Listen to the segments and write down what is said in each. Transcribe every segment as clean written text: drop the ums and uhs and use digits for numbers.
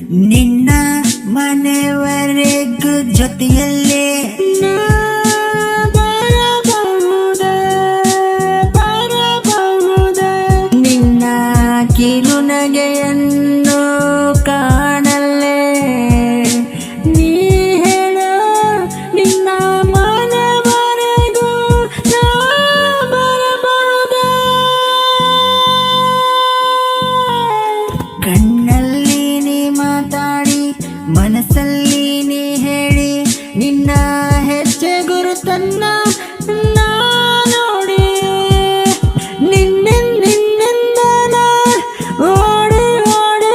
ನಿನ್ನ ಮನೆವರೆಗೂ ಜೊತೆಯಲ್ಲೇ ನಿನ್ನ ಕಿರುನಗೆಯನ್ನು ಕಾಣಲೇ ನೀ ಹೇಳ ನಿನ್ನ ಮನೆವರೆಗೂ ನಾ ಬರಬಹುದೇ ಕಣ್ಣಲ್ಲಿ ನೀ ಮಾತಾಡಿ ಮನಸ್ಸಲ್ಲಿ ನೀ ಹೇಳಿ ನಿನ್ನ ಹೆಜ್ಜೆ ಗುರುತನ್ನ ನಾ ನೋಡಿ ನಿನ್ನಿಂದ ನಾ ಓಡಿ ಓಡಿ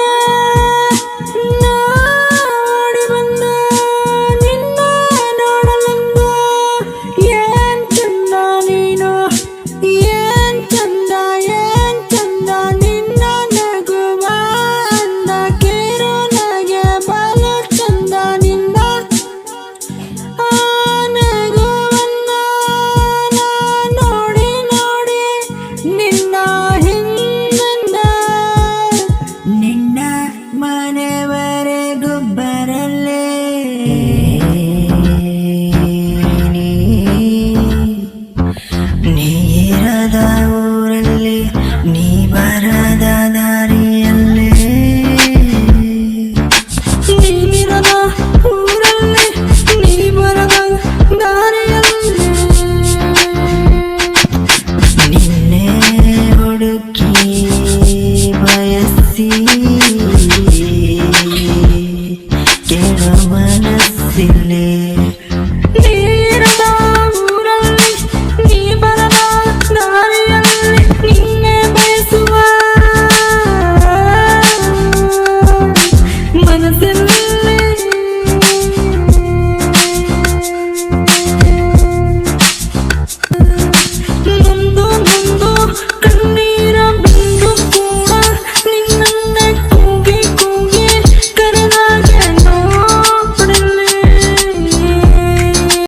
ನಾ ಓಡಿ ಬಂದ ನಿನ್ನ ನೋಡಲೆಂದು ಏನ್ ಚಂದ ನೀನು ಏನ್ ಚಂದ ನಿನ್ನ ನಗುವ ಅಂದ ಕಿರು ನಗೆ ಬಲ ಚಂದ ನಿನ್ನ ಆ ನಗುವನ್ನ ನಾ ನೋಡಿ ನೋಡಿ ನಿನ್ನ ಹಿಂದಿಂದ ನಿನ್ನ ಮನೆವರೆಗೂ ಬರಲೇ ನೀರದ ಊರಲ್ಲಿ ನೀ ಬರದ ದಾರಿಯಲ್ಲೇ ನೀರದ ಊರಲ್ಲಿ ನೀ ಬರದ ದಾರಿಯಲ್ಲೇ ನಿನ್ನೆ ಹುಡುಕಿ ಬಯಸಿ ಕೇಳ ಮನಸ್ಸಿಲ್ಲೇ